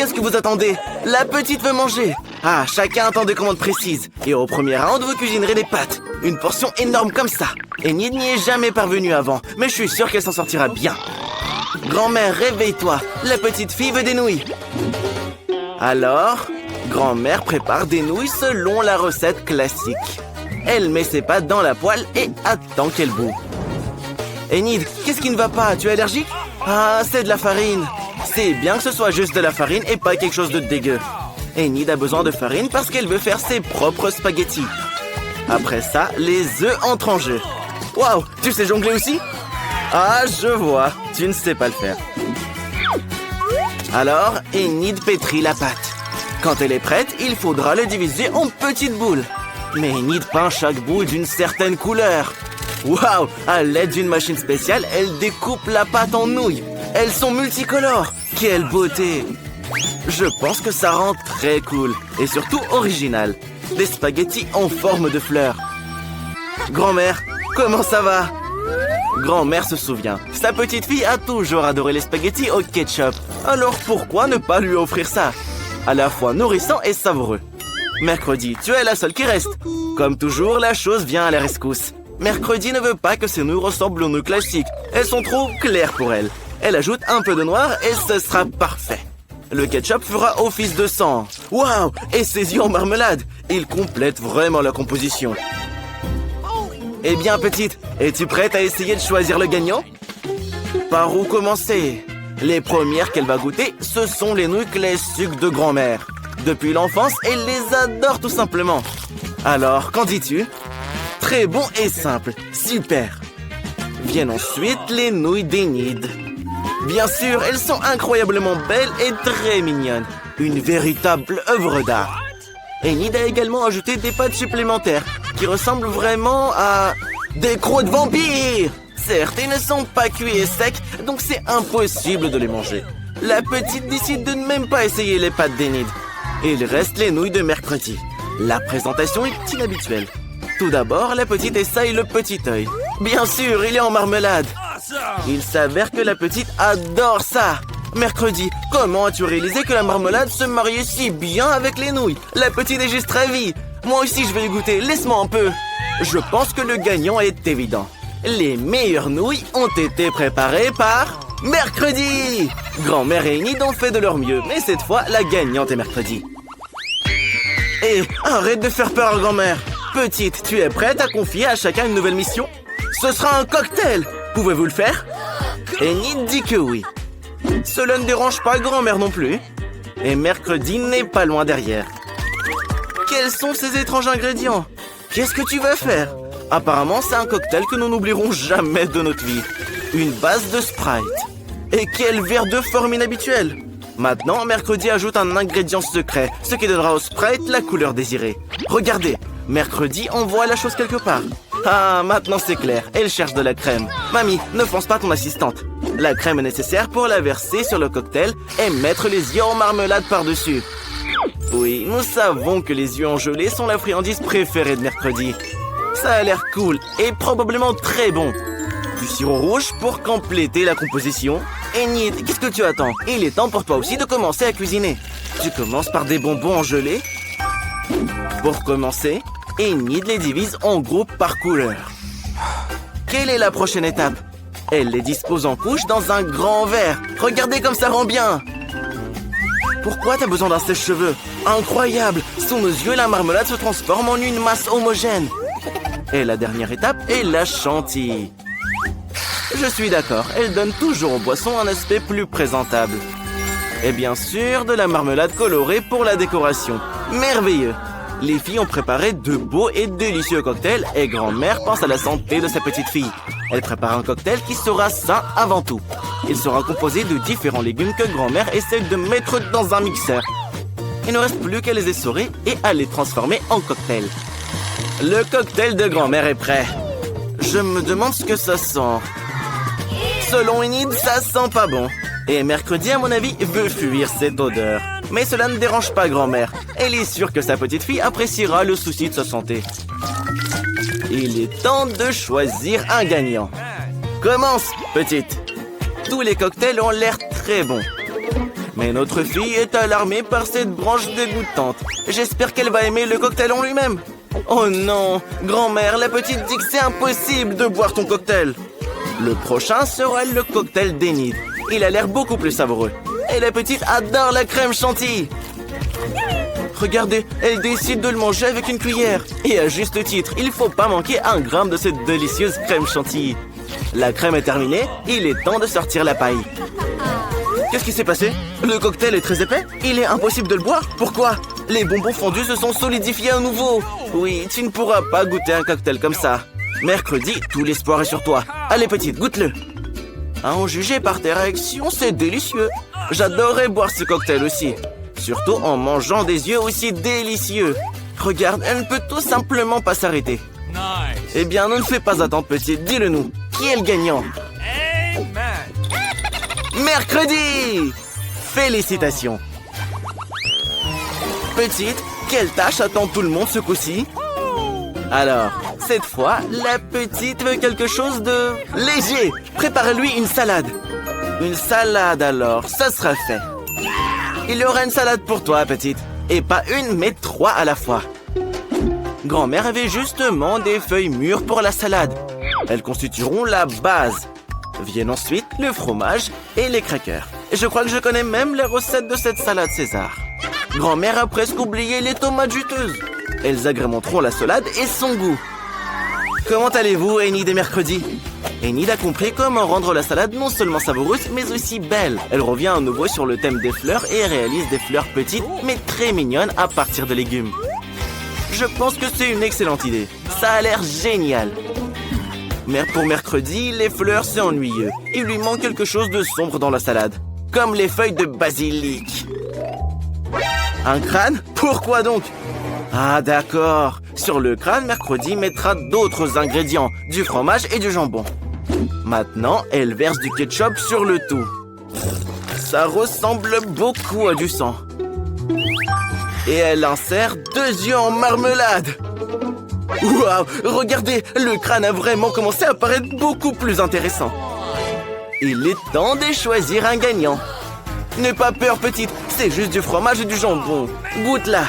qu'est-ce que vous attendez? La petite veut manger. Ah, chacun attend des commandes précises. Et au premier round, vous cuisinerez des pâtes. Une portion énorme comme ça. Enid n'y est jamais parvenue avant, mais je suis sûr qu'elle s'en sortira bien. Grand-mère, réveille-toi. La petite fille veut des nouilles. Alors, grand-mère prépare des nouilles selon la recette classique. Elle met ses pâtes dans la poêle et attend qu'elles bout. Enid, qu'est-ce qui ne va pas? Tu es allergique? Ah, c'est de la farine. C'est bien que ce soit juste de la farine et pas quelque chose de dégueu. Enid a besoin de farine parce qu'elle veut faire ses propres spaghettis. Après ça, les œufs entrent en jeu. Waouh, tu sais jongler aussi? Ah, je vois, tu ne sais pas le faire. Alors, Enid pétrit la pâte. Quand elle est prête, il faudra le diviser en petites boules. Mais Enid peint chaque bout d'une certaine couleur. Waouh, à l'aide d'une machine spéciale, elle découpe la pâte en nouilles. Elles sont multicolores. Quelle beauté! Je pense que ça rend très cool et surtout original. Des spaghettis en forme de fleurs. Grand-mère, comment ça va? Grand-mère se souvient. Sa petite fille a toujours adoré les spaghettis au ketchup. Alors pourquoi ne pas lui offrir ça? À la fois nourrissant et savoureux. Mercredi, tu es la seule qui reste. Comme toujours, la chose vient à la rescousse. Mercredi ne veut pas que ses nouilles ressemblent aux nouilles classiques. Elles sont trop claires pour elle. Elle ajoute un peu de noir et ce sera parfait. Le ketchup fera office de sang. Waouh! Et ses yeux en marmelade. Il complète vraiment la composition. Eh bien, petite, es-tu prête à essayer de choisir le gagnant? Par où commencer? Les premières qu'elle va goûter, ce sont les nouilles classiques de grand-mère. Depuis l'enfance, elle les adore tout simplement. Alors, qu'en dis-tu? Très bon et simple. Super. Viennent ensuite les nouilles d'Enid. Bien sûr, elles sont incroyablement belles et très mignonnes. Une véritable œuvre d'art. Enid a également ajouté des pâtes supplémentaires qui ressemblent vraiment à des croûtes vampires. Certes, ils ne sont pas cuits et secs, donc c'est impossible de les manger. La petite décide de ne même pas essayer les pâtes d'Enid. Il reste les nouilles de mercredi. La présentation est inhabituelle. Tout d'abord, la petite essaye le petit œil. Bien sûr, il est en marmelade. Il s'avère que la petite adore ça. Mercredi, comment as-tu réalisé que la marmelade se mariait si bien avec les nouilles? La petite est juste ravie. Moi aussi, je vais y goûter. Laisse-moi un peu. Je pense que le gagnant est évident. Les meilleures nouilles ont été préparées par Mercredi. Grand-mère et Enid ont fait de leur mieux, mais cette fois, la gagnante est Mercredi. Hé, arrête de faire peur à grand-mère. Petite, tu es prête à confier à chacun une nouvelle mission? Ce sera un cocktail. Pouvez-vous le faire? Enid dit que oui. Cela ne dérange pas grand-mère non plus. Et Mercredi n'est pas loin derrière. Quels sont ces étranges ingrédients? Qu'est-ce que tu vas faire? Apparemment, c'est un cocktail que nous n'oublierons jamais de notre vie. Une base de Sprite. Et quel verre de forme inhabituelle! Maintenant, Mercredi ajoute un ingrédient secret, ce qui donnera au Sprite la couleur désirée. Regardez, Mercredi envoie la chose quelque part. Ah, maintenant c'est clair, elle cherche de la crème. Mamie, ne fonce pas ton assistante. La crème est nécessaire pour la verser sur le cocktail et mettre les yeux en marmelade par-dessus. Oui, nous savons que les yeux en gelée sont la friandise préférée de Mercredi. Ça a l'air cool et probablement très bon. Du sirop rouge pour compléter la composition. Enid, qu'est-ce que tu attends? Il est temps pour toi aussi de commencer à cuisiner. Tu commences par des bonbons en gelée. Pour commencer, Enid les divise en groupes par couleur. Quelle est la prochaine étape? Elle les dispose en couches dans un grand verre. Regardez comme ça rend bien. Pourquoi t'as besoin d'un sèche-cheveux? Incroyable! Sous nos yeux, la marmelade se transforme en une masse homogène. Et la dernière étape est la chantilly. Je suis d'accord, elle donne toujours aux boissons un aspect plus présentable. Et bien sûr, de la marmelade colorée pour la décoration. Merveilleux! Les filles ont préparé de beaux et délicieux cocktails et grand-mère pense à la santé de sa petite fille. Elle prépare un cocktail qui sera sain avant tout. Il sera composé de différents légumes que grand-mère essaie de mettre dans un mixeur. Il ne reste plus qu'à les essorer et à les transformer en cocktail. Le cocktail de grand-mère est prêt. Je me demande ce que ça sent. Selon Enid, ça sent pas bon. Et Mercredi, à mon avis, veut fuir cette odeur. Mais cela ne dérange pas grand-mère. Elle est sûre que sa petite fille appréciera le souci de sa santé. Il est temps de choisir un gagnant. Commence, petite. Tous les cocktails ont l'air très bons. Mais notre fille est alarmée par cette branche dégoûtante. J'espère qu'elle va aimer le cocktail en lui-même. Oh non, grand-mère, la petite dit que c'est impossible de boire ton cocktail. Le prochain sera le cocktail d'Enid. Il a l'air beaucoup plus savoureux. Et la petite adore la crème chantilly. Regardez, elle décide de le manger avec une cuillère. Et à juste titre, il faut pas manquer un gramme de cette délicieuse crème chantilly. La crème est terminée, il est temps de sortir la paille. Qu'est-ce qui s'est passé? Le cocktail est très épais? Il est impossible de le boire? Pourquoi? Les bonbons fondus se sont solidifiés à nouveau. Oui, tu ne pourras pas goûter un cocktail comme ça. Mercredi, tout l'espoir est sur toi. Allez petite, goûte-le. À en juger par tes réactions, c'est délicieux. J'adorerais boire ce cocktail aussi. Surtout en mangeant des yeux aussi délicieux. Regarde, elle ne peut tout simplement pas s'arrêter. Eh bien, ne nous fais pas attendre, petite. Dis-le nous. Qui est le gagnant? Mercredi! Félicitations. Petite, quelle tâche attend tout le monde ce coup-ci? Alors, cette fois, la petite veut quelque chose de léger. Prépare-lui une salade. Une salade alors, ça sera fait. Il y aura une salade pour toi, petite. Et pas une, mais 3 à la fois. Grand-mère avait justement des feuilles mûres pour la salade. Elles constitueront la base. Viennent ensuite le fromage et les crackers. Et je crois que je connais même les recettes de cette salade César. Grand-mère a presque oublié les tomates juteuses. Elles agrémenteront la salade et son goût. Comment allez-vous, Enid et Mercredi? Enid a compris comment rendre la salade non seulement savoureuse, mais aussi belle. Elle revient à nouveau sur le thème des fleurs et réalise des fleurs petites, mais très mignonnes à partir de légumes. Je pense que c'est une excellente idée. Ça a l'air génial. Mais pour Mercredi, les fleurs, c'est ennuyeux. Il lui manque quelque chose de sombre dans la salade. Comme les feuilles de basilic. Un crâne? Pourquoi donc? Ah d'accord. Sur le crâne, Mercredi mettra d'autres ingrédients. Du fromage et du jambon. Maintenant, elle verse du ketchup sur le tout. Ça ressemble beaucoup à du sang. Et elle insère 2 yeux en marmelade. Waouh! Regardez, le crâne a vraiment commencé à paraître beaucoup plus intéressant. Il est temps de choisir un gagnant. N'aie pas peur, petite, c'est juste du fromage et du jambon. Goûte-la.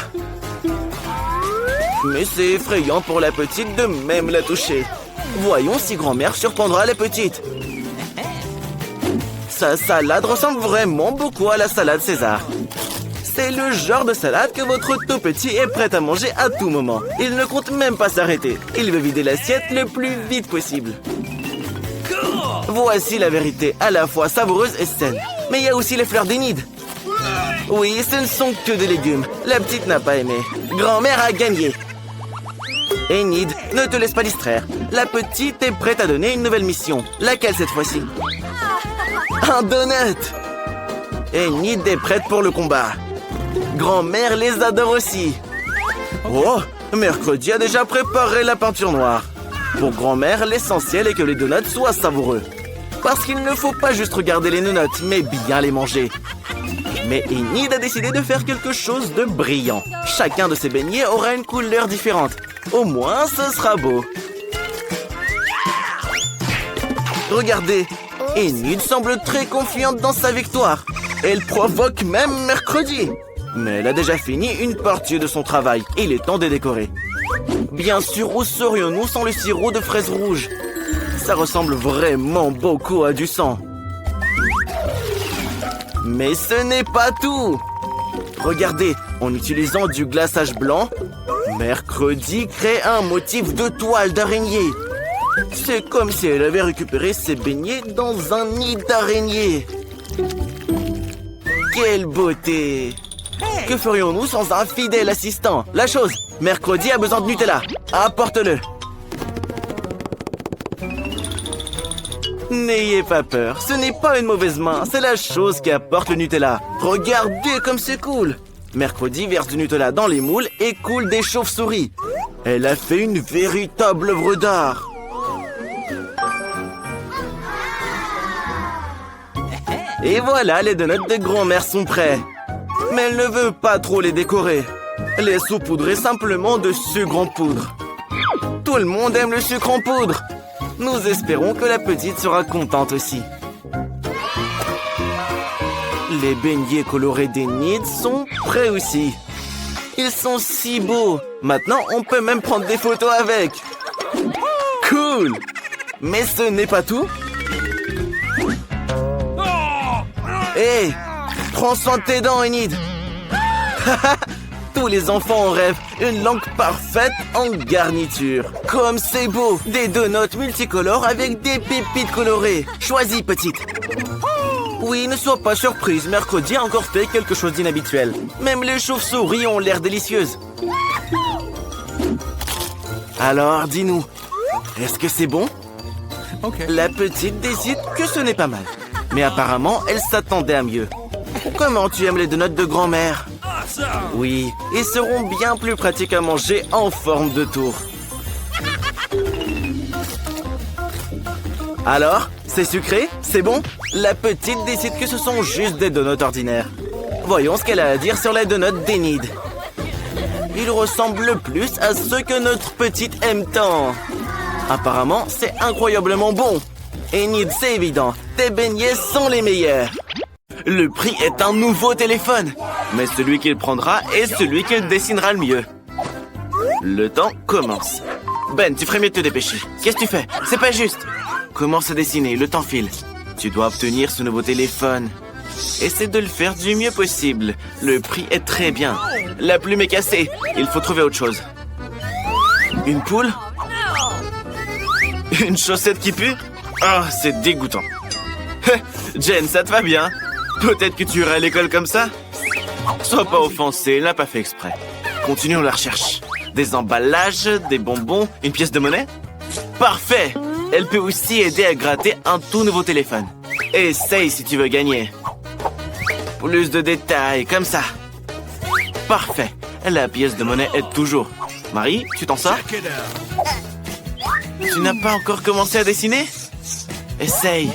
Mais c'est effrayant pour la petite de même la toucher. Voyons si grand-mère surprendra la petite. Sa salade ressemble vraiment beaucoup à la salade César. C'est le genre de salade que votre tout petit est prêt à manger à tout moment. Il ne compte même pas s'arrêter. Il veut vider l'assiette le plus vite possible. Voici la vérité, à la fois savoureuse et saine. Mais il y a aussi les fleurs d'Enid. Oui, ce ne sont que des légumes. La petite n'a pas aimé. Grand-mère a gagné. Enid, ne te laisse pas distraire. La petite est prête à donner une nouvelle mission. Laquelle cette fois-ci? Un donut! Enid est prête pour le combat. Grand-mère les adore aussi. Oh, Mercredi a déjà préparé la peinture noire. Pour grand-mère, l'essentiel est que les donuts soient savoureux. Parce qu'il ne faut pas juste regarder les donuts, mais bien les manger. Mais Enid a décidé de faire quelque chose de brillant. Chacun de ses beignets aura une couleur différente. Au moins, ce sera beau. Regardez, Enid semble très confiante dans sa victoire. Elle provoque même Mercredi. Mais elle a déjà fini une partie de son travail. Il est temps de décorer. Bien sûr, où serions-nous sans le sirop de fraises rouges? Ça ressemble vraiment beaucoup à du sang. Mais ce n'est pas tout. Regardez, en utilisant du glaçage blanc, Mercredi crée un motif de toile d'araignée. C'est comme si elle avait récupéré ses beignets dans un nid d'araignée. Quelle beauté! Que ferions-nous sans un fidèle assistant? La chose, Mercredi a besoin de Nutella. Apporte-le. N'ayez pas peur, ce n'est pas une mauvaise main, c'est la chose qui apporte le Nutella. Regardez comme c'est cool. Mercredi verse du Nutella dans les moules et coule des chauves-souris. Elle a fait une véritable œuvre d'art. Et voilà, les donuts de grand-mère sont prêts. Mais elle ne veut pas trop les décorer. Les saupoudrer simplement de sucre en poudre. Tout le monde aime le sucre en poudre. Nous espérons que la petite sera contente aussi. Les beignets colorés d'Enid sont prêts aussi. Ils sont si beaux. Maintenant, on peut même prendre des photos avec. Cool. Mais ce n'est pas tout. Hé, prends soin de tes dents, Enid. Tous les enfants en rêvent. Une langue parfaite en garniture. Comme c'est beau. Des donuts multicolores avec des pépites colorées. Choisis, petite. Oui, ne sois pas surprise. Mercredi a encore fait quelque chose d'inhabituel. Même les chauves-souris ont l'air délicieuses. Alors, dis-nous. Est-ce que c'est bon? La petite décide que ce n'est pas mal. Mais apparemment, elle s'attendait à mieux. Comment tu aimes les donuts de grand-mère? Oui, ils seront bien plus pratiques à manger en forme de tour. Alors, c'est sucré? C'est bon? La petite décide que ce sont juste des donuts ordinaires. Voyons ce qu'elle a à dire sur les donuts d'Enid. Ils ressemblent plus à ceux que notre petite aime tant. Apparemment, c'est incroyablement bon. Enid, c'est évident. Tes beignets sont les meilleurs. Le prix est un nouveau téléphone. Mais celui qu'il prendra est celui qu'il dessinera le mieux. Le temps commence. Ben, tu ferais mieux de te dépêcher. Qu'est-ce que tu fais? C'est pas juste. Commence à dessiner, le temps file. Tu dois obtenir ce nouveau téléphone. Essaie de le faire du mieux possible. Le prix est très bien. La plume est cassée. Il faut trouver autre chose. Une poule? Une chaussette qui pue? Ah, c'est dégoûtant. Jen, ça te va bien? Peut-être que tu iras à l'école comme ça? Sois pas offensé, elle n'a pas fait exprès. Continuons la recherche. Des emballages, des bonbons, une pièce de monnaie? Parfait! Elle peut aussi aider à gratter un tout nouveau téléphone. Essaye si tu veux gagner. Plus de détails, comme ça. Parfait. La pièce de monnaie aide toujours. Marie, tu t'en sors? Tu n'as pas encore commencé à dessiner? Essaye.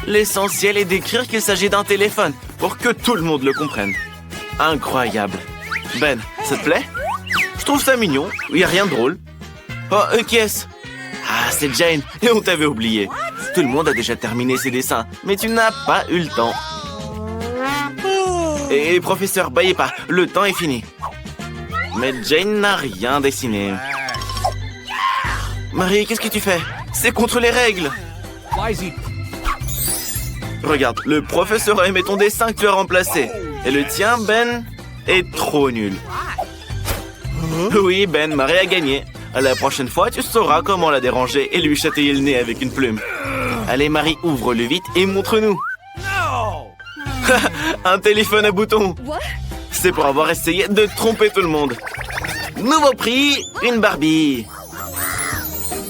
L'essentiel est d'écrire qu'il s'agit d'un téléphone pour que tout le monde le comprenne. Incroyable. Ben, ça te plaît? Je trouve ça mignon. Il n'y a rien de drôle. Oh, qui est-ce? Ah, c'est Jane. Et on t'avait oublié. Tout le monde a déjà terminé ses dessins, mais tu n'as pas eu le temps. Et professeur, baillez pas. Le temps est fini. Mais Jane n'a rien dessiné. Marie, qu'est-ce que tu fais? C'est contre les règles. Regarde, le professeur a aimé ton dessin que tu as remplacé. Et le tien, Ben, est trop nul. Oui, Ben, Marie a gagné. La prochaine fois, tu sauras comment la déranger et lui chatouiller le nez avec une plume. Allez, Marie, ouvre-le vite et montre-nous. Un téléphone à boutons. C'est pour avoir essayé de tromper tout le monde. Nouveau prix, une Barbie.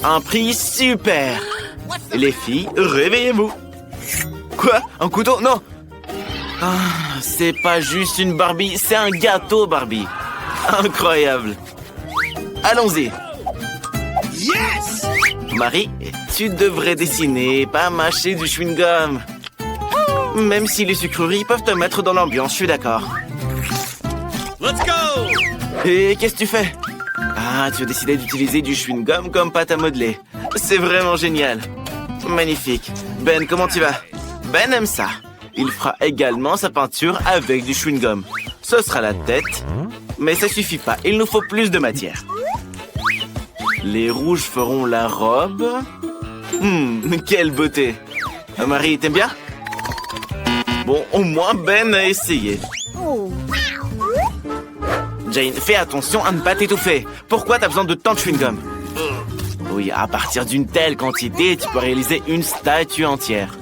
Un prix super. Les filles, réveillez-vous. Quoi? Un couteau? Non. Ah, c'est pas juste une Barbie, c'est un gâteau Barbie. Incroyable. Allons-y. Yes! Marie, tu devrais dessiner, pas mâcher du chewing-gum. Même si les sucreries peuvent te mettre dans l'ambiance, je suis d'accord. Let's go! Et qu'est-ce que tu fais? Ah, tu as décidé d'utiliser du chewing-gum comme pâte à modeler. C'est vraiment génial. Magnifique. Ben, comment tu vas? Ben aime ça. Il fera également sa peinture avec du chewing-gum. Ce sera la tête. Mais ça suffit pas, il nous faut plus de matière. Les rouges feront la robe. Quelle beauté. Marie, t'aimes bien? Bon, au moins Ben a essayé. Jane, fais attention à ne pas t'étouffer. Pourquoi t'as besoin de tant de chewing-gum? Oui, à partir d'une telle quantité, tu peux réaliser une statue entière.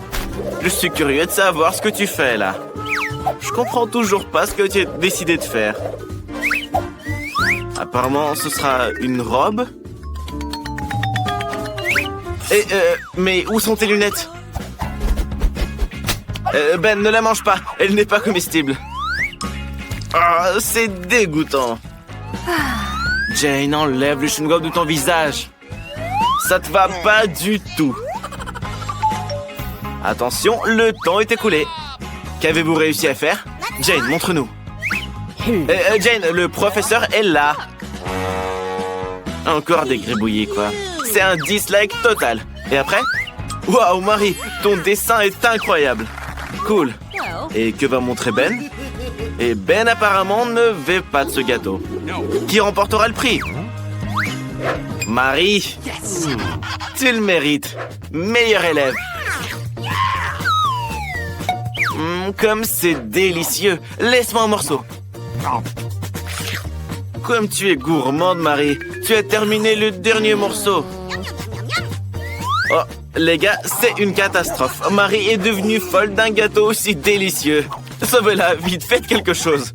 Je suis curieux de savoir ce que tu fais là. Je comprends toujours pas ce que tu as décidé de faire. Apparemment, ce sera une robe. Et, mais où sont tes lunettes? Ben, ne la mange pas. Elle n'est pas comestible. Ah, c'est dégoûtant. Jane, enlève le chewing-gum de ton visage. Ça te va pas du tout. Attention, le temps est écoulé. Qu'avez-vous réussi à faire? Jane, montre-nous. Jane, le professeur est là. Encore des gribouillis, quoi. C'est un dislike total. Et après? Waouh, Marie, ton dessin est incroyable. Cool. Et que va montrer Ben? Et Ben apparemment ne veut pas de ce gâteau. Qui remportera le prix? Marie, tu le mérites. Meilleur élève. Comme c'est délicieux. Laisse-moi un morceau. Comme tu es gourmande, Marie. Tu as terminé le dernier morceau. Oh, les gars, c'est une catastrophe. Marie est devenue folle d'un gâteau aussi délicieux. Sauvez-la, vite, faites quelque chose.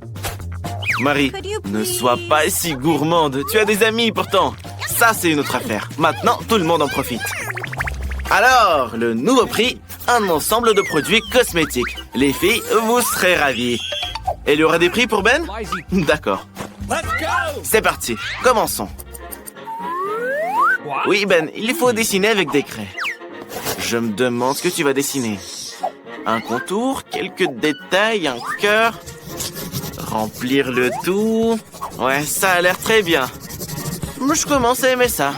Marie, ne sois pas si gourmande. Tu as des amis pourtant. Ça, c'est une autre affaire. Maintenant, tout le monde en profite. Alors, le nouveau prix, un ensemble de produits cosmétiques. Les filles, vous serez ravies. Et il y aura des prix pour Ben? D'accord. C'est parti, commençons. Oui, Ben, il faut dessiner avec des craies. Je me demande ce que tu vas dessiner. Un contour, quelques détails, un cœur. Remplir le tout. Ouais, ça a l'air très bien. Je commence à aimer ça.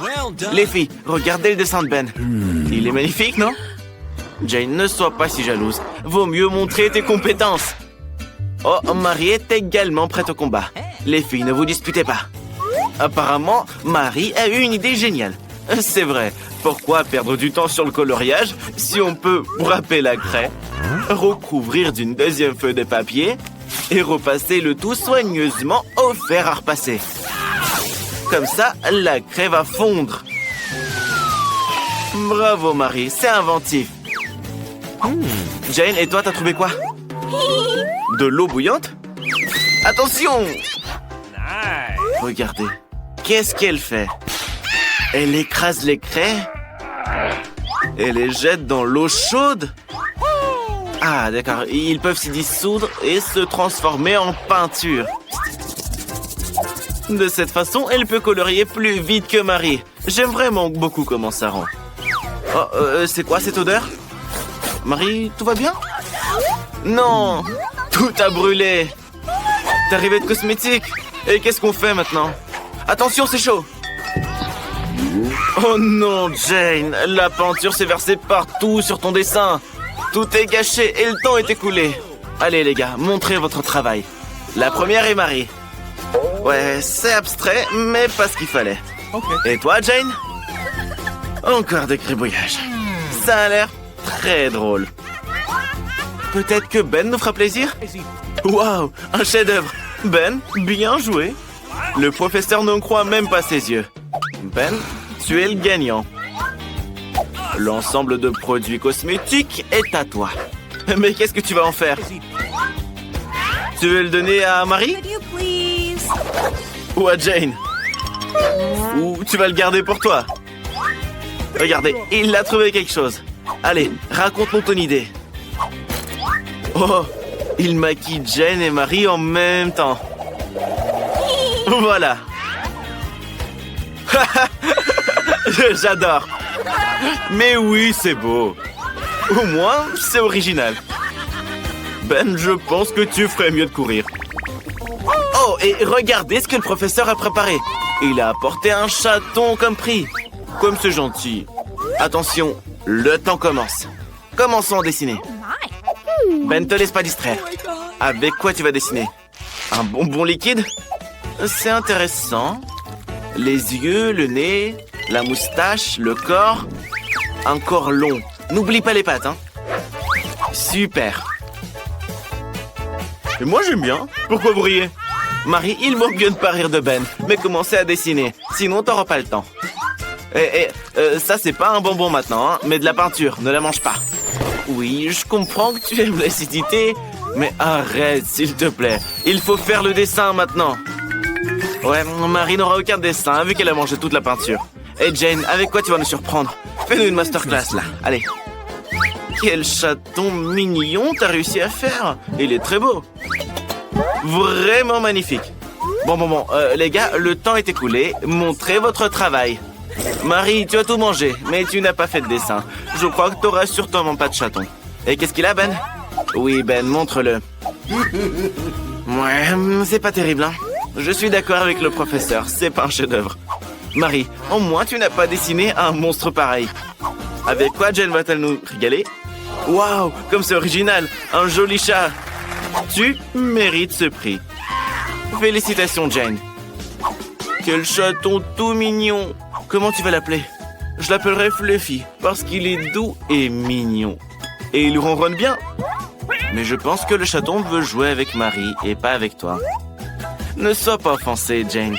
Les filles, regardez le dessin de Ben. Il est magnifique, non? Jane, ne sois pas si jalouse. Vaut mieux montrer tes compétences. Oh, Marie est également prête au combat. Les filles, ne vous disputez pas. Apparemment, Marie a eu une idée géniale. C'est vrai. Pourquoi perdre du temps sur le coloriage si on peut râper la craie, recouvrir d'une deuxième feuille de papier et repasser le tout soigneusement au fer à repasser. Comme ça, la craie va fondre. Bravo, Marie, c'est inventif. Jane, et toi, t'as trouvé quoi? De l'eau bouillante? Attention! Regardez, qu'est-ce qu'elle fait? Elle écrase les craies et les jette dans l'eau chaude. Ah, d'accord, ils peuvent s'y dissoudre et se transformer en peinture. De cette façon, elle peut colorier plus vite que Marie. J'aime vraiment beaucoup comment ça rend. Oh, c'est quoi cette odeur? Marie, tout va bien? Non, tout a brûlé. T'es arrivé de cosmétique. Et qu'est-ce qu'on fait maintenant? Attention, c'est chaud. Oh non, Jane, la peinture s'est versée partout sur ton dessin. Tout est gâché et le temps est écoulé. Allez les gars, montrez votre travail. La première est Marie. Ouais, c'est abstrait, mais pas ce qu'il fallait. Et toi, Jane? Encore des gribouillages. Ça a l'air très drôle. Peut-être que Ben nous fera plaisir? Waouh, un chef-d'œuvre. Ben, bien joué. Le professeur ne croit même pas ses yeux. Ben, tu es le gagnant. L'ensemble de produits cosmétiques est à toi. Mais qu'est-ce que tu vas en faire? Tu veux le donner à Marie? Ou à Jane? Ou tu vas le garder pour toi? Regardez, il a trouvé quelque chose. Allez, raconte-nous ton idée. Oh, il maquille Jane et Marie en même temps. Voilà. J'adore. Mais oui, c'est beau. Au moins, c'est original. Ben, je pense que tu ferais mieux de courir. Oh, et regardez ce que le professeur a préparé. Il a apporté un chaton comme prix. Comme c'est gentil. Attention, le temps commence. Commençons à dessiner. Ben, te laisse pas distraire. Avec quoi tu vas dessiner? Un bonbon liquide? C'est intéressant. Les yeux, le nez, la moustache, le corps. Un corps long. N'oublie pas les pattes, hein. Super. Et moi, j'aime bien. Pourquoi vous riez? Marie, il manque bien de pas rire de Ben. Mais commencez à dessiner. Sinon, t'auras pas le temps. Ça, c'est pas un bonbon maintenant, hein, mais de la peinture. Ne la mange pas. Oui, je comprends que tu aimes l'acidité, mais arrête, s'il te plaît. Il faut faire le dessin maintenant. Ouais, Marie n'aura aucun dessin, vu qu'elle a mangé toute la peinture. Et Jane, avec quoi tu vas nous surprendre? Fais-nous une masterclass, là. Allez. Quel chaton mignon t'as réussi à faire. Il est très beau. Vraiment magnifique. Bon, les gars, le temps est écoulé. Montrez votre travail. Marie, tu as tout mangé, mais tu n'as pas fait de dessin. Je crois que tu n'auras sûrement pas de chaton. Et qu'est-ce qu'il a, Ben? Oui, Ben, montre-le. Ouais, c'est pas terrible, hein. Je suis d'accord avec le professeur, c'est pas un chef-d'œuvre. Marie, au moins tu n'as pas dessiné un monstre pareil. Avec quoi Jane va-t-elle nous régaler? Waouh, comme c'est original, un joli chat. Tu mérites ce prix. Félicitations, Jane. Quel chaton tout mignon. Comment tu vas l'appeler? Je l'appellerai Fluffy, parce qu'il est doux et mignon. Et il ronronne bien. Mais je pense que le chaton veut jouer avec Marie et pas avec toi. Ne sois pas offensée, Jane.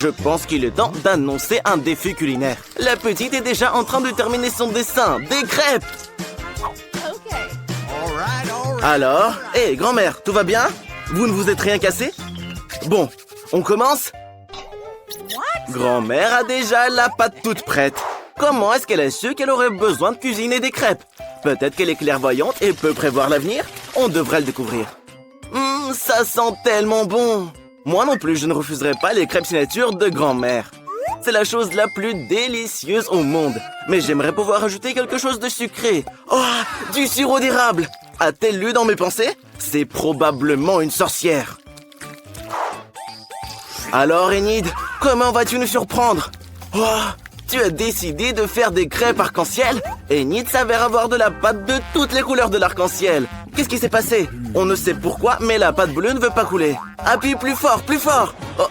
Je pense qu'il est temps d'annoncer un défi culinaire. La petite est déjà en train de terminer son dessin. Des crêpes! Alors, hé, grand-mère, tout va bien? Vous ne vous êtes rien cassé? Bon, on commence? Grand-mère a déjà la pâte toute prête. Comment est-ce qu'elle a su qu'elle aurait besoin de cuisiner des crêpes? Peut-être qu'elle est clairvoyante et peut prévoir l'avenir? On devrait le découvrir. Ça sent tellement bon! Moi non plus, je ne refuserai pas les crêpes signature de grand-mère. C'est la chose la plus délicieuse au monde. Mais j'aimerais pouvoir ajouter quelque chose de sucré. Oh, du sirop d'érable! A-t-elle lu dans mes pensées? C'est probablement une sorcière. Alors, Enid, comment vas-tu nous surprendre? Oh, tu as décidé de faire des crêpes arc-en-ciel? Enid s'avère avoir de la pâte de toutes les couleurs de l'arc-en-ciel. Qu'est-ce qui s'est passé? On ne sait pourquoi, mais la pâte bleue ne veut pas couler. Appuie plus fort, plus fort! Oh,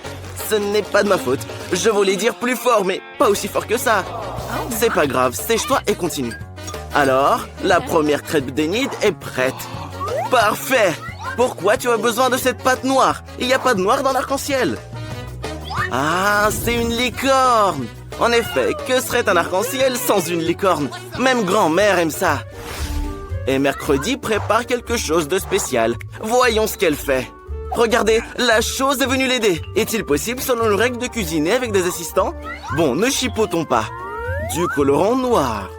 ce n'est pas de ma faute. Je voulais dire plus fort, mais pas aussi fort que ça. C'est pas grave, sèche-toi et continue. Alors, la première crêpe d'Enid est prête. Parfait! Pourquoi tu as besoin de cette pâte noire? Il n'y a pas de noir dans l'arc-en-ciel. Ah, c'est une licorne! En effet, que serait un arc-en-ciel sans une licorne? Même grand-mère aime ça. Et mercredi prépare quelque chose de spécial. Voyons ce qu'elle fait. Regardez, la chose est venue l'aider. Est-il possible, selon nos règles, de cuisiner avec des assistants? Bon, ne chipotons pas. Du colorant noir.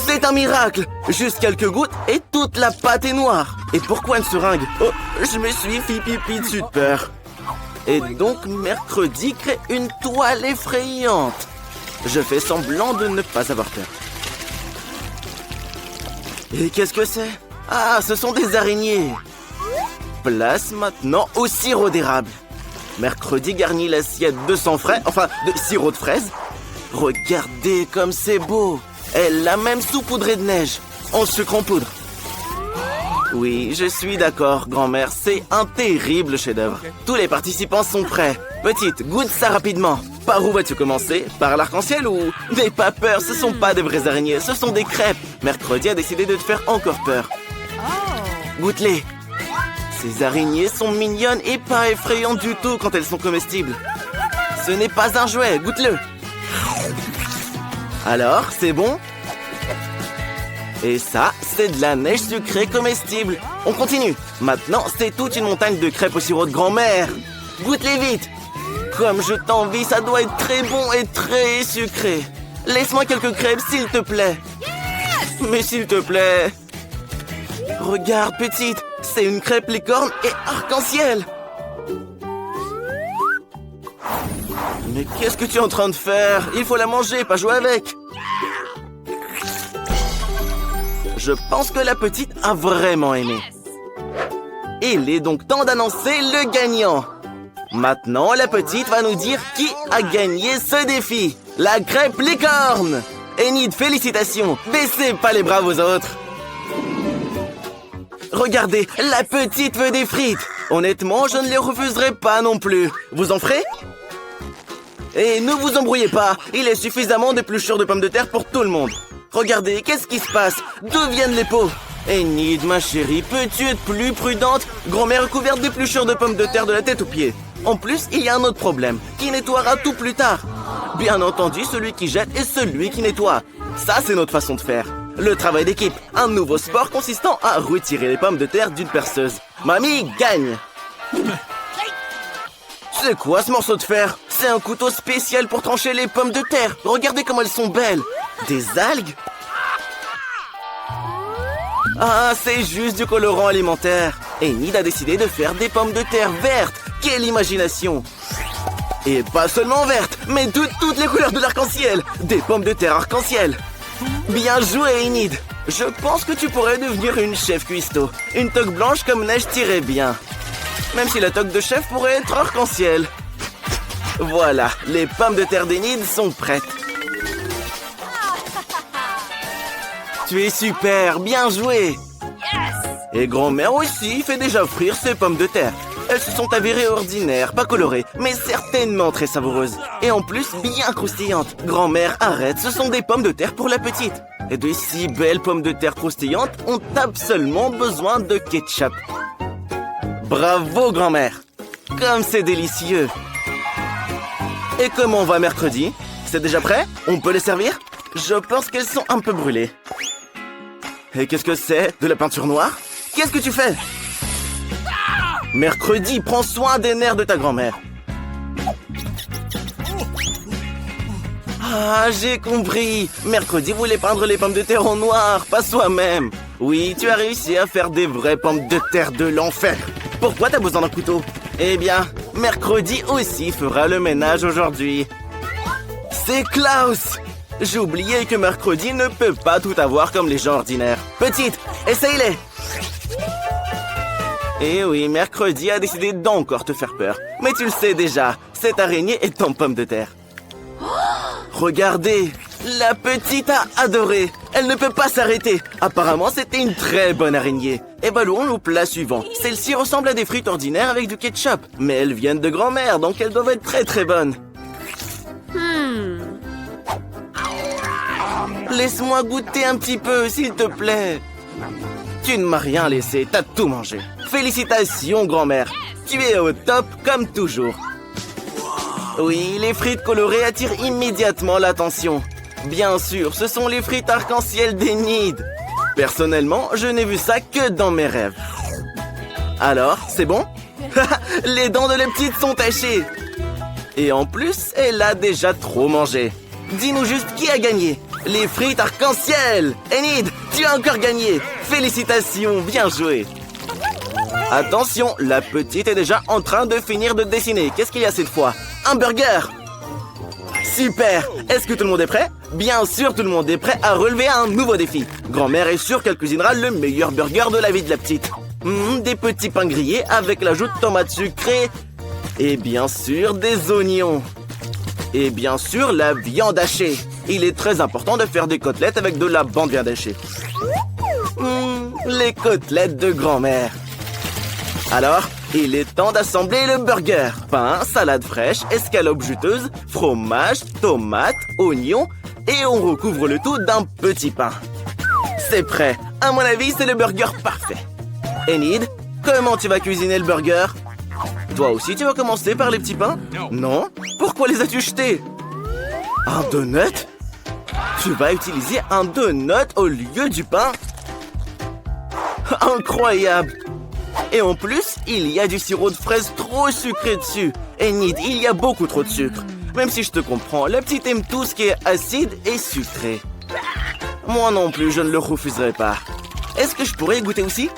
C'est un miracle! Juste quelques gouttes et toute la pâte est noire. Et pourquoi une seringue? Oh, je me suis fait pipi dessus de peur. Et donc, mercredi crée une toile effrayante. Je fais semblant de ne pas avoir peur. Et qu'est-ce que c'est? Ah, ce sont des araignées. Place maintenant au sirop d'érable. Mercredi garnit l'assiette de sang frais, enfin, de sirop de fraise. Regardez comme c'est beau. Elle l'a même saupoudré de neige. En sucre en poudre. Oui, je suis d'accord, grand-mère. C'est un terrible chef-d'œuvre. Tous les participants sont prêts. Petite, goûte ça rapidement. Par où vas-tu commencer? Par l'arc-en-ciel ou... N'aie pas peur, ce sont pas des vraies araignées, ce sont des crêpes. Mercredi a décidé de te faire encore peur. Goûte-les. Ces araignées sont mignonnes et pas effrayantes du tout quand elles sont comestibles. Ce n'est pas un jouet, goûte-le. Alors, c'est bon? Et ça, c'est de la neige sucrée comestible. On continue. Maintenant, c'est toute une montagne de crêpes au sirop de grand-mère. Goûte-les vite. Comme je t'envie, ça doit être très bon et très sucré. Laisse-moi quelques crêpes, s'il te plaît. Mais s'il te plaît. Regarde, petite, c'est une crêpe licorne et arc-en-ciel. Mais qu'est-ce que tu es en train de faire? Il faut la manger, pas jouer avec. Je pense que la petite a vraiment aimé. Il est donc temps d'annoncer le gagnant. Maintenant, la petite va nous dire qui a gagné ce défi. La crêpe licorne. Enid, félicitations. Baissez pas les bras aux autres. Regardez, la petite veut des frites. Honnêtement, je ne les refuserai pas non plus. Vous en ferez? Et ne vous embrouillez pas. Il est suffisamment d'épluchures de pommes de terre pour tout le monde. Regardez, qu'est-ce qui se passe? D'où viennent les pots? Enid, ma chérie, peux-tu être plus prudente? Grand-mère est couverte d'épluchures de pommes de terre de la tête aux pieds. En plus, il y a un autre problème, qui nettoiera tout plus tard. Bien entendu, celui qui jette et celui qui nettoie. Ça, c'est notre façon de faire. Le travail d'équipe, un nouveau sport consistant à retirer les pommes de terre d'une perceuse. Mamie gagne. C'est quoi ce morceau de fer? C'est un couteau spécial pour trancher les pommes de terre. Regardez comme elles sont belles. Des algues? Ah, c'est juste du colorant alimentaire. Enid a décidé de faire des pommes de terre vertes. Quelle imagination! Et pas seulement vertes, mais de toutes les couleurs de l'arc-en-ciel. Des pommes de terre arc-en-ciel. Bien joué, Enid. Je pense que tu pourrais devenir une chef cuistot. Une toque blanche comme neige t'irait bien. Même si la toque de chef pourrait être arc-en-ciel. Voilà, les pommes de terre d'Enid sont prêtes. Tu es super, bien joué. Et grand-mère aussi fait déjà frire ses pommes de terre. Elles se sont avérées ordinaires, pas colorées, mais certainement très savoureuses. Et en plus, bien croustillantes. Grand-mère, arrête, ce sont des pommes de terre pour la petite. Et de si belles pommes de terre croustillantes ont absolument besoin de ketchup. Bravo, grand-mère. Comme c'est délicieux. Et comment va mercredi? C'est déjà prêt? On peut les servir? Je pense qu'elles sont un peu brûlées. Et qu'est-ce que c'est? De la peinture noire? Qu'est-ce que tu fais? Mercredi, prends soin des nerfs de ta grand-mère. Ah, j'ai compris. Mercredi voulait peindre les pommes de terre en noir, pas soi-même. Oui, tu as réussi à faire des vraies pommes de terre de l'enfer. Pourquoi t'as besoin d'un couteau? Eh bien, mercredi aussi fera le ménage aujourd'hui. C'est Klaus! J'ai oublié que mercredi ne peut pas tout avoir comme les gens ordinaires. Petite, essaye-les! Eh oui, mercredi a décidé d'encore te faire peur. Mais tu le sais déjà, cette araignée est en pomme de terre. Regardez, la petite a adoré. Elle ne peut pas s'arrêter. Apparemment, c'était une très bonne araignée. Et allons au plat suivant. Celle-ci ressemble à des frites ordinaires avec du ketchup. Mais elles viennent de grand-mère, donc elles doivent être très très bonnes. Laisse-moi goûter un petit peu, s'il te plaît. Tu ne m'as rien laissé, t'as tout mangé. Félicitations, grand-mère. Tu es au top comme toujours. Oui, les frites colorées attirent immédiatement l'attention. Bien sûr, ce sont les frites arc-en-ciel d'Enid. Personnellement, je n'ai vu ça que dans mes rêves. Alors, c'est bon? Les dents de la petite sont tachées. Et en plus, elle a déjà trop mangé. Dis-nous juste qui a gagné. Les frites arc-en-ciel. Enid, tu as encore gagné. Félicitations, bien joué. Attention, la petite est déjà en train de finir de dessiner. Qu'est-ce qu'il y a cette fois? Un burger. Super. Est-ce que tout le monde est prêt? Bien sûr, tout le monde est prêt à relever un nouveau défi. Grand-mère est sûre qu'elle cuisinera le meilleur burger de la vie de la petite. Des petits pains grillés avec l'ajout de tomates sucrées. Et bien sûr, des oignons. Et bien sûr, la viande hachée. Il est très important de faire des côtelettes avec de la bande viande hachée. Les côtelettes de grand-mère. Alors, il est temps d'assembler le burger. Pain, salade fraîche, escalope juteuse, fromage, tomates, oignons et on recouvre le tout d'un petit pain. C'est prêt. À mon avis, c'est le burger parfait. Enid, comment tu vas cuisiner le burger? Toi aussi, tu vas commencer par les petits pains? Non? Pourquoi les as-tu jetés? Un donut? Tu vas utiliser un donut au lieu du pain? Incroyable! Et en plus, il y a du sirop de fraise trop sucré dessus. Enid, il y a beaucoup trop de sucre. Même si je te comprends, la petite aime tout ce qui est acide et sucré. Moi non plus, je ne le refuserai pas. Est-ce que je pourrais y goûter aussi?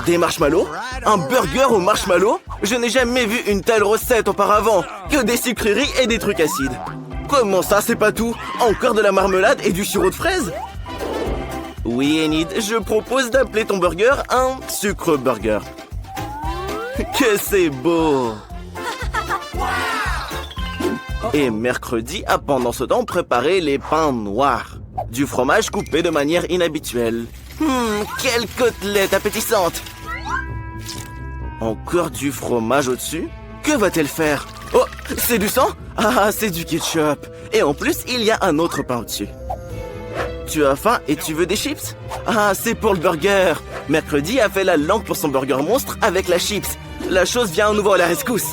Des marshmallows? Un burger au marshmallow? Je n'ai jamais vu une telle recette auparavant. Que des sucreries et des trucs acides. Comment ça, c'est pas tout? Encore de la marmelade et du sirop de fraise? Oui, Enid, je propose d'appeler ton burger un sucre burger. Que c'est beau! Et mercredi a pendant ce temps préparé les pains noirs. Du fromage coupé de manière inhabituelle. Quelle côtelette appétissante! Encore du fromage au-dessus? Que va-t-elle faire? Oh, c'est du sang? Ah, c'est du ketchup. Et en plus, il y a un autre pain au-dessus. Tu as faim et tu veux des chips? Ah, c'est pour le burger. Mercredi a fait la langue pour son burger monstre avec la chips. La chose vient à nouveau à la rescousse.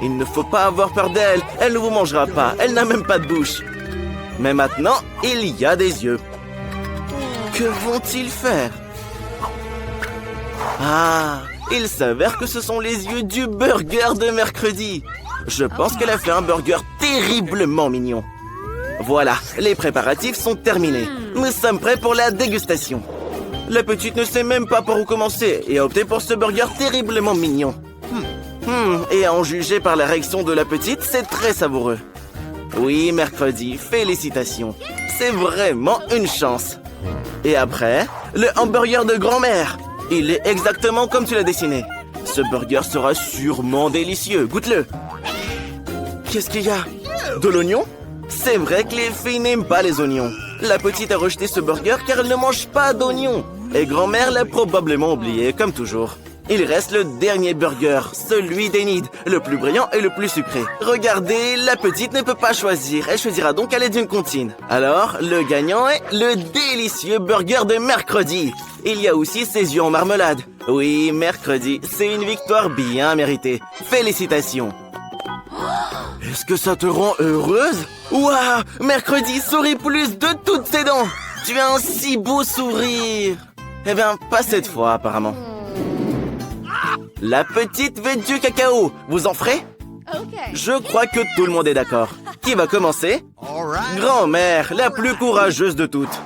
Il ne faut pas avoir peur d'elle. Elle ne vous mangera pas. Elle n'a même pas de bouche. Mais maintenant, il y a des yeux. Que vont-ils faire? Ah, il s'avère que ce sont les yeux du burger de mercredi. Je pense qu'elle a fait un burger terriblement mignon. Voilà, les préparatifs sont terminés. Nous sommes prêts pour la dégustation. La petite ne sait même pas par où commencer et a opté pour ce burger terriblement mignon. Et à en juger par la réaction de la petite, c'est très savoureux. Oui, mercredi, félicitations. C'est vraiment une chance. Et après, le hamburger de grand-mère. Il est exactement comme tu l'as dessiné. Ce burger sera sûrement délicieux. Goûte-le. Qu'est-ce qu'il y a? De l'oignon? C'est vrai que les filles n'aiment pas les oignons. La petite a rejeté ce burger car elle ne mange pas d'oignons. Et grand-mère l'a probablement oublié, comme toujours. Il reste le dernier burger, celui d'Enid, le plus brillant et le plus sucré. Regardez, la petite ne peut pas choisir. Elle choisira donc à l'aide d'une comptine. Alors, le gagnant est le délicieux burger de mercredi. Il y a aussi ses yeux en marmelade. Oui, mercredi, c'est une victoire bien méritée. Félicitations. Est-ce que ça te rend heureuse? Waouh, mercredi sourit plus de toutes tes dents. Tu as un si beau sourire. Eh bien, pas cette fois apparemment. La petite veut du cacao. Vous en ferez? Je crois que tout le monde est d'accord. Qui va commencer? Grand-mère, la plus courageuse de toutes.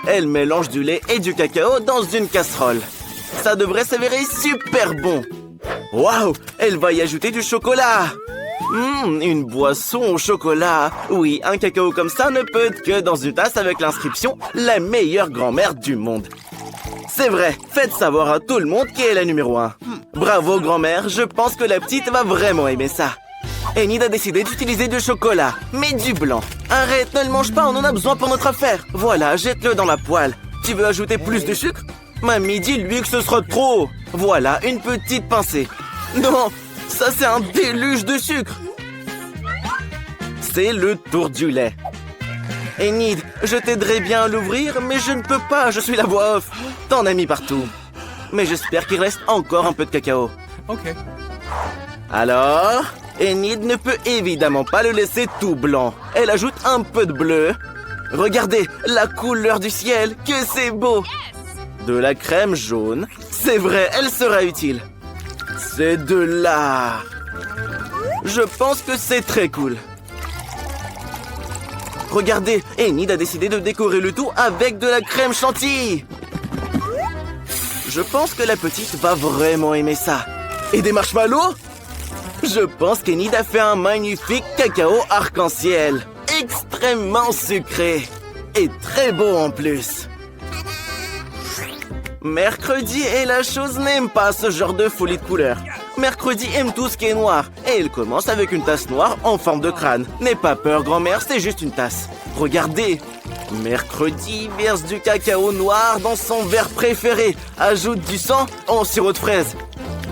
Elle mélange du lait et du cacao dans une casserole. Ça devrait s'avérer super bon. Waouh, elle va y ajouter du chocolat. Une boisson au chocolat. Oui, un cacao comme ça ne peut être que dans une tasse avec l'inscription « La meilleure grand-mère du monde ». C'est vrai, faites savoir à tout le monde qui est la numéro 1. Bravo grand-mère, je pense que la petite va vraiment aimer ça. Enid a décidé d'utiliser du chocolat, mais du blanc. Arrête, ne le mange pas, on en a besoin pour notre affaire. Voilà, jette-le dans la poêle. Tu veux ajouter plus de sucre? Mamie, dis-lui que ce sera trop. Voilà, une petite pincée. Non, ça c'est un déluge de sucre. C'est le tour du lait. Enid, je t'aiderais bien à l'ouvrir, mais je ne peux pas, je suis la voix off. T'en as mis partout. Mais j'espère qu'il reste encore un peu de cacao. Ok. Alors, Enid ne peut évidemment pas le laisser tout blanc. Elle ajoute un peu de bleu. Regardez, la couleur du ciel, que c'est beau. De la crème jaune. C'est vrai, elle sera utile. C'est de l'art. Je pense que c'est très cool. Regardez, Enid a décidé de décorer le tout avec de la crème chantilly. Je pense que la petite va vraiment aimer ça. Et des marshmallows? Je pense qu'Enid a fait un magnifique cacao arc-en-ciel. Extrêmement sucré. Et très beau en plus. Mercredi et la chose n'aime pas ce genre de folie de couleurs. Mercredi aime tout ce qui est noir. Et il commence avec une tasse noire en forme de crâne. N'aie pas peur, grand-mère, c'est juste une tasse. Regardez. Mercredi verse du cacao noir dans son verre préféré. Ajoute du sang en sirop de fraise.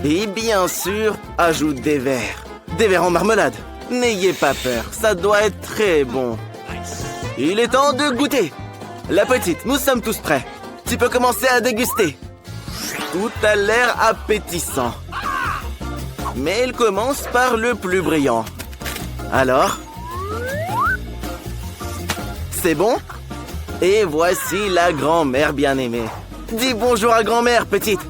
Et bien sûr, ajoute des verres. Des verres en marmelade. N'ayez pas peur, ça doit être très bon. Il est temps de goûter. La petite, nous sommes tous prêts. Tu peux commencer à déguster. Tout a l'air appétissant. Mais il commence par le plus brillant. Alors? C'est bon? Et voici la grand-mère bien-aimée. Dis bonjour à grand-mère, petite.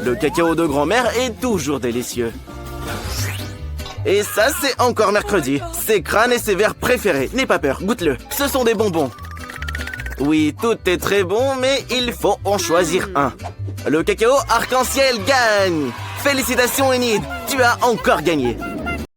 Le cacao de grand-mère est toujours délicieux. Et ça, c'est encore mercredi. Ses crânes et ses verres préférés. N'aie pas peur, goûte-le. Ce sont des bonbons. Oui, tout est très bon, mais il faut en choisir un. Le cacao arc-en-ciel gagne. Félicitations, Enid. Tu as encore gagné.